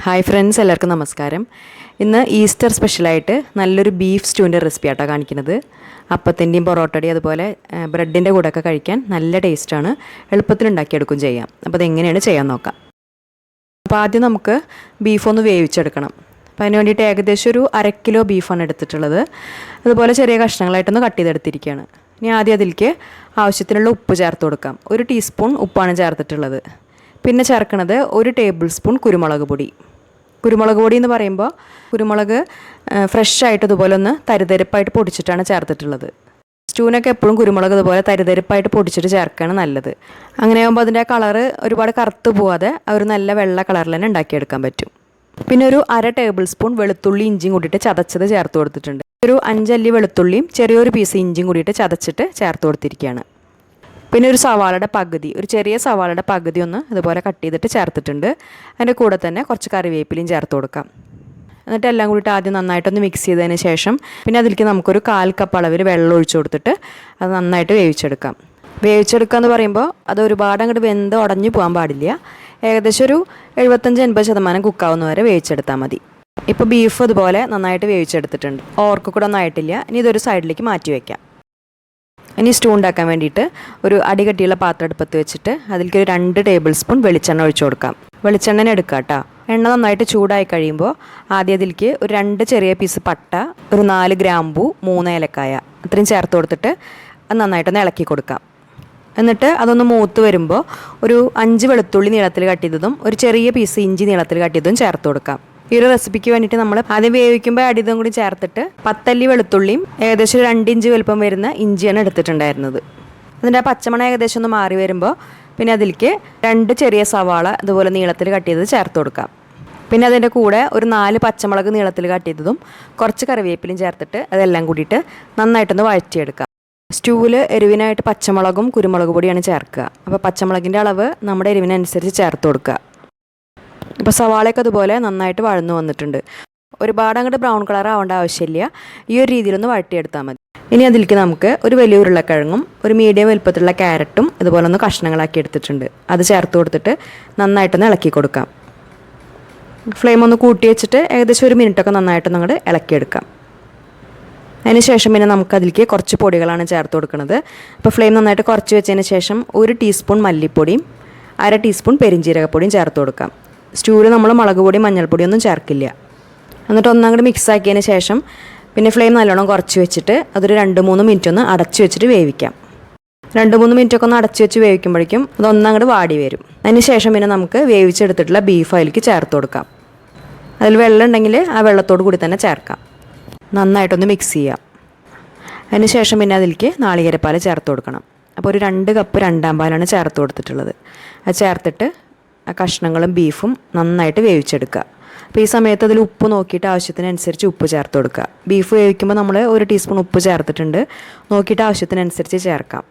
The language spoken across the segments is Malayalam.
ഹായ് ഫ്രണ്ട്സ്, എല്ലാവർക്കും നമസ്കാരം. ഇന്ന് ഈസ്റ്റർ സ്പെഷ്യലായിട്ട് നല്ലൊരു ബീഫ് സ്റ്റൂവിൻ്റെ റെസിപ്പി ആട്ടോ കാണിക്കുന്നത്. അപ്പത്തിൻ്റെയും പൊറോട്ടയുടെയും അതുപോലെ ബ്രെഡിൻ്റെ കൂടെയൊക്കെ കഴിക്കാൻ നല്ല ടേസ്റ്റാണ്. എളുപ്പത്തിൽ ഉണ്ടാക്കിയെടുക്കും ചെയ്യാം. അപ്പോൾ അതെങ്ങനെയാണ് ചെയ്യാൻ നോക്കാം. അപ്പോൾ ആദ്യം നമുക്ക് ബീഫൊന്ന് വേവിച്ചെടുക്കണം. അപ്പോൾ അതിന് വേണ്ടിയിട്ട് ഏകദേശം ഒരു 1/2 കിലോ ബീഫാണ് എടുത്തിട്ടുള്ളത്. അതുപോലെ ചെറിയ കഷ്ണങ്ങളായിട്ടൊന്ന് കട്ട് ചെയ്തെടുത്തിരിക്കുകയാണ്. ഇനി ആദ്യം അതിലേക്ക് ആവശ്യത്തിനുള്ള ഉപ്പ് ചേർത്ത് കൊടുക്കാം. 1 ടീസ്പൂൺ ഉപ്പാണ് ചേർത്തിട്ടുള്ളത്. പിന്നെ ചേർക്കുന്നത് 1 ടേബിൾ സ്പൂൺ കുരുമുളക് പൊടി. കുരുമുളക് പൊടി എന്ന് പറയുമ്പോൾ കുരുമുളക് ഫ്രഷ് ആയിട്ട് ഇതുപോലെ ഒന്ന് തരിതരിപ്പായിട്ട് പൊടിച്ചിട്ടാണ് ചേർത്തിട്ടുള്ളത്. സ്റ്റൂവിനൊക്കെ എപ്പോഴും കുരുമുളക് ഇതുപോലെ തരിതരിപ്പായിട്ട് പൊടിച്ചിട്ട് ചേർക്കുകയാണ് നല്ലത്. അങ്ങനെയാകുമ്പോൾ അതിൻ്റെ കളറ് ഒരുപാട് കറുത്ത് പോവാതെ ഒരു നല്ല വെള്ള കളറിൽ തന്നെ ഉണ്ടാക്കിയെടുക്കാൻ പറ്റും. പിന്നെ ഒരു 1/2 ടേബിൾ സ്പൂൺ വെളുത്തുള്ളി ഇഞ്ചിയും കൂടിയിട്ട് ചതച്ചത് ചേർത്ത് കൊടുത്തിട്ടുണ്ട്. ഒരു 5 അല്ലി വെളുത്തുള്ളിയും ചെറിയൊരു പീസ് ഇഞ്ചിയും കൂടിയിട്ട് ചതച്ചിട്ട് ചേർത്ത് കൊടുത്തിരിക്കുകയാണ്. പിന്നെ ഒരു സവാളയുടെ പകുതി, ഒരു ചെറിയ സവാളയുടെ പകുതി ഒന്ന് ഇതുപോലെ കട്ട് ചെയ്തിട്ട് ചേർത്തിട്ടുണ്ട്. അതിൻ്റെ കൂടെ തന്നെ കുറച്ച് കറിവേപ്പിലയും ചേർത്ത് കൊടുക്കാം. എന്നിട്ട് എല്ലാം കൂടിയിട്ട് ആദ്യം നന്നായിട്ടൊന്ന് മിക്സ് ചെയ്തതിന് ശേഷം പിന്നെ അതിലേക്ക് നമുക്കൊരു 1/4 കപ്പ് അളവിൽ വെള്ളം ഒഴിച്ചു കൊടുത്തിട്ട് അത് നന്നായിട്ട് വേവിച്ചെടുക്കാം. വേവിച്ചെടുക്കുക എന്ന് പറയുമ്പോൾ അത് ഒരുപാട് അങ്ങോട്ട് വെന്ത് ഉടഞ്ഞു പോകാൻ പാടില്ല. ഏകദേശം ഒരു 75-80% കുക്കാവുന്ന വരെ വേവിച്ചെടുത്താൽ മതി. ഇപ്പോൾ ബീഫ് അതുപോലെ നന്നായിട്ട് വേവിച്ചെടുത്തിട്ടുണ്ട്. ഓർക്ക് കൂടെ ഒന്നും ആയിട്ടില്ല. ഇനി ഇതൊരു സൈഡിലേക്ക് മാറ്റി വയ്ക്കാം. ഇനി സ്റ്റൂ ഉണ്ടാക്കാൻ വേണ്ടിയിട്ട് ഒരു അടികട്ടിയുള്ള പാത്രം അടുപ്പത്ത് വെച്ചിട്ട് അതിലേക്ക് ഒരു 2 ടേബിൾ സ്പൂൺ വെളിച്ചെണ്ണ ഒഴിച്ചു കൊടുക്കാം. വെളിച്ചെണ്ണ എടുക്കുക കേട്ടോ. എണ്ണ നന്നായിട്ട് ചൂടായി കഴിയുമ്പോൾ ആദ്യം അതിലേക്ക് ഒരു 2 ചെറിയ പീസ് പട്ട, ഒരു 4 ഗ്രാമ്പൂ, 3 ഏലക്കായ അത്രയും ചേർത്ത് കൊടുത്തിട്ട് അത് നന്നായിട്ടൊന്ന് ഇളക്കി കൊടുക്കാം. എന്നിട്ട് അതൊന്ന് മൂത്ത് വരുമ്പോൾ ഒരു 5 വെളുത്തുള്ളി നീളത്തിൽ കട്ട് ചെയ്തതും ഒരു ചെറിയ പീസ് ഇഞ്ചി നീളത്തിൽ കട്ട് ചെയ്തതും ചേർത്ത് കൊടുക്കാം. ഈ ഒരു റെസിപ്പിക്ക് വേണ്ടിയിട്ട് നമ്മൾ ആദ്യം വേവിക്കുമ്പോൾ അടിതും കൂടി ചേർത്തിട്ട് 10 അല്ലി വെളുത്തുള്ളിയും ഏകദേശം 2 ഇഞ്ച് വലുപ്പം വരുന്ന ഇഞ്ചിയാണ് എടുത്തിട്ടുണ്ടായിരുന്നത്. അതിൻ്റെ ആ പച്ചമണം ഏകദേശം ഒന്ന് മാറി വരുമ്പോൾ പിന്നെ അതിലേക്ക് 2 ചെറിയ സവാള ഇതുപോലെ നീളത്തിൽ കട്ട് ചെയ്തത് ചേർത്ത് കൊടുക്കാം. പിന്നെ അതിൻ്റെ കൂടെ ഒരു 4 പച്ചമുളക് നീളത്തിൽ കട്ട് ചെയ്തതും കുറച്ച് കറിവേപ്പിലയും ചേർത്തിട്ട് അതെല്ലാം കൂടിയിട്ട് നന്നായിട്ടൊന്ന് വഴറ്റിയെടുക്കാം. സ്റ്റൂവിൽ എരിവിനായിട്ട് പച്ചമുളകും കുരുമുളക് പൊടിയാണ് ചേർക്കുക. അപ്പോൾ പച്ചമുളകിൻ്റെ അളവ് നമ്മുടെ എരിവിനനുസരിച്ച് ചേർത്ത് കൊടുക്കുക. ഇപ്പോൾ സവാളയൊക്കെ അതുപോലെ നന്നായിട്ട് വഴന്നു വന്നിട്ടുണ്ട്. ഒരുപാട് അങ്ങോട്ട് ബ്രൗൺ കളർ ആവേണ്ട ആവശ്യമില്ല. ഈ ഒരു രീതിയിലൊന്ന് വഴറ്റിയെടുത്താൽ മതി. ഇനി അതിലേക്ക് നമുക്ക് ഒരു വലിയ ഉരുളക്കിഴങ്ങും ഒരു മീഡിയം വലുപ്പത്തിലുള്ള ക്യാരറ്റും ഇതുപോലെ ഒന്ന് കഷ്ണങ്ങളാക്കി എടുത്തിട്ടുണ്ട്. അത് ചേർത്ത് കൊടുത്തിട്ട് നന്നായിട്ടൊന്ന് ഇളക്കി കൊടുക്കാം. ഫ്ലെയിം ഒന്ന് കൂട്ടി വെച്ചിട്ട് ഏകദേശം 1 മിനിറ്റൊക്കെ നന്നായിട്ടൊന്ന് അങ്ങോട്ട് ഇളക്കിയെടുക്കാം. അതിന് ശേഷം പിന്നെ നമുക്ക് അതിലേക്ക് കുറച്ച് പൊടികളാണ് ചേർത്ത് കൊടുക്കുന്നത്. അപ്പോൾ ഫ്ലെയിം നന്നായിട്ട് കുറച്ച് വെച്ചതിന് ശേഷം 1 ടീസ്പൂൺ മല്ലിപ്പൊടിയും 1/2 ടീസ്പൂൺ പെരിഞ്ജീരകപ്പൊടിയും ചേർത്ത് കൊടുക്കാം. സ്റ്റൂവിൽ നമ്മൾ മുളക് പൊടി മഞ്ഞൾപ്പൊടിയൊന്നും ചേർക്കില്ല. എന്നിട്ട് ഒന്നങ്ങോട്ട് മിക്സ് ആക്കിയതിന് ശേഷം പിന്നെ ഫ്ലെയിം നല്ലോണം കുറച്ച് വെച്ചിട്ട് അതൊരു 2-3 മിനിറ്റ് ഒന്ന് അടച്ചു വെച്ചിട്ട് വേവിക്കാം. 2-3 മിനിറ്റൊക്കെ ഒന്ന് അടച്ചു വെച്ച് വേവിക്കുമ്പോഴേക്കും അത് ഒന്നങ്ങോട്ട് വാടി വരും. അതിന് ശേഷം പിന്നെ നമുക്ക് വേവിച്ചെടുത്തിട്ടുള്ള ബീഫ് അതിലേക്ക് ചേർത്ത് കൊടുക്കാം. അതിൽ വെള്ളം ഉണ്ടെങ്കിൽ ആ വെള്ളത്തോട് കൂടി തന്നെ ചേർക്കാം. നന്നായിട്ടൊന്ന് മിക്സ് ചെയ്യാം. അതിന് ശേഷം പിന്നെ അതിലേക്ക് നാളികേരപ്പാൽ ചേർത്ത് കൊടുക്കണം. അപ്പോൾ ഒരു 2 കപ്പ് 2/2 പാലാണ് ചേർത്ത് കൊടുത്തിട്ടുള്ളത്. അത് ചേർത്തിട്ട് ആ കഷ്ണങ്ങളും ബീഫും നന്നായിട്ട് വേവിച്ചെടുക്കുക. അപ്പോൾ ഈ സമയത്ത് അതിൽ ഉപ്പ് നോക്കിയിട്ട് ആവശ്യത്തിനനുസരിച്ച് ഉപ്പ് ചേർത്ത് കൊടുക്കുക. ബീഫ് വേവിക്കുമ്പോൾ നമ്മൾ 1 ടീസ്പൂൺ ഉപ്പ് ചേർത്തിട്ടുണ്ട്. നോക്കിയിട്ട് ആവശ്യത്തിനനുസരിച്ച് ചേർക്കാം.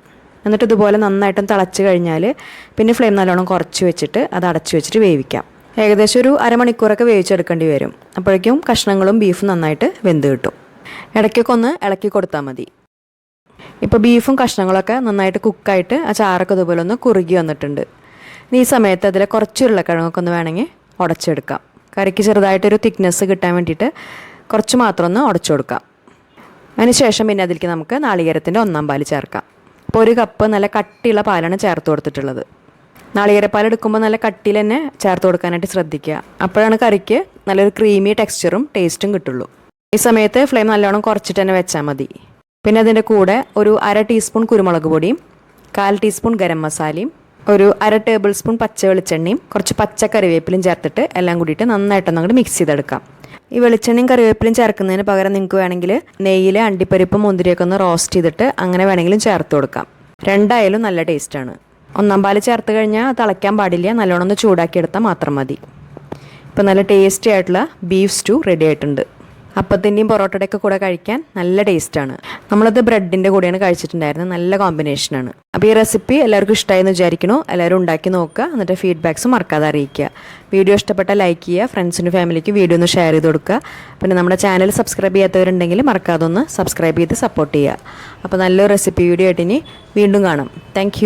എന്നിട്ട് ഇതുപോലെ നന്നായിട്ടും തിളച്ച് കഴിഞ്ഞാൽ പിന്നെ ഫ്ലെയിം നല്ലോണം കുറച്ച് വെച്ചിട്ട് അത് അടച്ചു വെച്ചിട്ട് വേവിക്കാം. ഏകദേശം ഒരു അരമണിക്കൂറൊക്കെ വേവിച്ചെടുക്കേണ്ടി വരും. അപ്പോഴേക്കും കഷ്ണങ്ങളും ബീഫും നന്നായിട്ട് വെന്ത് കിട്ടും. ഇടയ്ക്കൊക്കെ ഒന്ന് ഇളക്കി കൊടുത്താൽ മതി. ഇപ്പോൾ ബീഫും കഷ്ണങ്ങളൊക്കെ നന്നായിട്ട് കുക്കായിട്ട് ആ ചാറൊക്കെ ഇതുപോലെ ഒന്ന് കുറുകി വന്നിട്ടുണ്ട്. ഈ സമയത്ത് അതിൽ കുറച്ച് ഉരുളക്കിഴങ്ങൊക്കെ ഒന്ന് വേണമെങ്കിൽ ഉടച്ചെടുക്കാം. കറിക്ക് ചെറുതായിട്ടൊരു തിക്നെസ് കിട്ടാൻ വേണ്ടിയിട്ട് കുറച്ച് മാത്രം ഒന്ന് ഉടച്ചു കൊടുക്കാം. അതിന് ശേഷം പിന്നെ അതിലേക്ക് നമുക്ക് നാളികേരത്തിൻ്റെ 1/4 പാൽ ചേർക്കാം. അപ്പോൾ 1 കപ്പ് നല്ല കട്ടിയുള്ള പാലാണ് ചേർത്ത് കൊടുത്തിട്ടുള്ളത്. നാളികേരപ്പാൽ എടുക്കുമ്പോൾ നല്ല കട്ടിയിൽ തന്നെ ചേർത്ത് കൊടുക്കാനായിട്ട് ശ്രദ്ധിക്കുക. അപ്പോഴാണ് കറിക്ക് നല്ലൊരു ക്രീമി ടെക്സ്ചറും ടേസ്റ്റും കിട്ടുള്ളൂ. ഈ സമയത്ത് ഫ്ലെയിം നല്ലോണം കുറച്ചിട്ട് തന്നെ വെച്ചാൽ മതി. പിന്നെ അതിൻ്റെ കൂടെ ഒരു 1/2 ടീസ്പൂൺ കുരുമുളക് പൊടിയും 1/4 ടീസ്പൂൺ ഗരം മസാലയും ഒരു 1/2 ടേബിൾ സ്പൂൺ പച്ച വെളിച്ചെണ്ണയും കുറച്ച് പച്ച കറിവേപ്പിലയും ചേർത്തിട്ട് എല്ലാം കൂടിയിട്ട് നന്നായിട്ടൊന്ന് അങ്ങോട്ട് മിക്സ് ചെയ്തെടുക്കാം. ഈ വെളിച്ചെണ്ണയും കറിവേപ്പിലയും ചേർക്കുന്നതിന് പകരം നിങ്ങൾക്ക് വേണമെങ്കിൽ നെയ്യിൽ അണ്ടിപ്പരിപ്പും മുന്തിരിയൊക്കെ ഒന്ന് റോസ്റ്റ് ചെയ്തിട്ട് അങ്ങനെ വേണമെങ്കിലും ചേർത്ത് കൊടുക്കാം. രണ്ടായാലും നല്ല ടേസ്റ്റാണ്. 1/4 പാൽ ചേർത്ത് കഴിഞ്ഞാൽ തിളയ്ക്കാൻ പാടില്ല. നല്ലോണം ഒന്ന് ചൂടാക്കി എടുത്താൽ മാത്രം മതി. ഇപ്പോൾ നല്ല ടേസ്റ്റി ആയിട്ടുള്ള ബീഫ് സ്റ്റൂ റെഡി ആയിട്ടുണ്ട്. അപ്പത്തിൻ്റെയും പൊറോട്ടയുടെയൊക്കെ കൂടെ കഴിക്കാൻ നല്ല ടേസ്റ്റാണ്. നമ്മളത് ബ്രെഡിൻ്റെ കൂടെയാണ് കഴിച്ചിട്ടുണ്ടായിരുന്നത്. നല്ല കോമ്പിനേഷനാണ്. അപ്പോൾ ഈ റെസിപ്പി എല്ലാവർക്കും ഇഷ്ടമായെന്ന് വിചാരിക്കണോ. എല്ലാവരും ഉണ്ടാക്കി നോക്കുക. എന്നിട്ട് ഫീഡ്ബാക്ക്സ് മറക്കാതെ അറിയിക്കുക. വീഡിയോ ഇഷ്ടപ്പെട്ടാൽ ലൈക്ക് ചെയ്യുക. ഫ്രണ്ട്സിനും ഫാമിലിക്കും വീഡിയോ ഒന്ന് ഷെയർ ചെയ്ത് കൊടുക്കുക. പിന്നെ നമ്മുടെ ചാനൽ സബ്സ്ക്രൈബ് ചെയ്യാത്തവരുണ്ടെങ്കിൽ മറക്കാതെ ഒന്ന് സബ്സ്ക്രൈബ് ചെയ്ത് സപ്പോർട്ട് ചെയ്യുക. അപ്പോൾ നല്ലൊരു റെസിപ്പി വീഡിയോ ആയിട്ട് ഇനി വീണ്ടും കാണാം. താങ്ക്